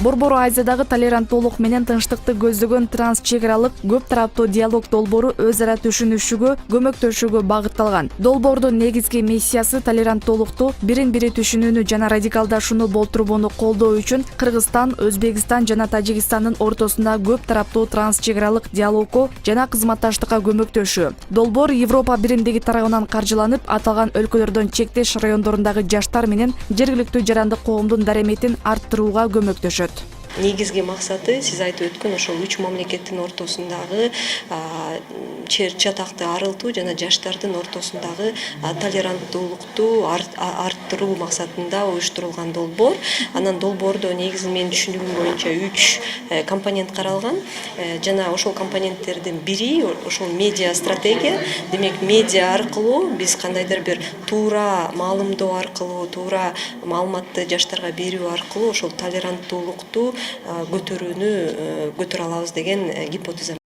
Борбор Азиядагы толеранттуулук менен тынчтыкты көздөгөн транс-чек аралык көп тараптуу диалог долбоору өз ара түшүнүшүүгө, көмөктөшүүгө багытталган. Долбоордун негизги миссиясы толеранттуулукту, бирин-бири түшүнүүнү жана радикалдашууну болтурбоону колдоо үчүн Кыргызстан, Өзбекстан жана Тажикстандын ортосунда көп тараптуу транс-чек аралык диалогко жана кызматташтыкка көмөктөшүү. Долбоор Европа биримдиги тарабынан каржыланып, аталган өлкөлөрдөн чектеш райондорундагы жаштар менен жергиликтүү жарандык коомдун дареметин арттырууга көмөктөшөт. Негизги максаты сиз айтып өткөн ошол 3 мамлекеттин ортосундагы чатакты арылтуу жана жаштардын ортосундагы толеранттуулукту арттыруу максатында уюштурулган долбоор. Анан долбоордо негизи менин түшүнүгүм боюнча 3 компонент каралган. Жана ошол компоненттердин бири ошол медиа стратегия. Демек медиа аркылуу биз кандайдыр бир туура маалымдоо аркылуу, туура маалыматты жаштарга берүү аркылуу ошол толеранттуулукту көтөрүүнү көтөрө алабыз деген гипотеза.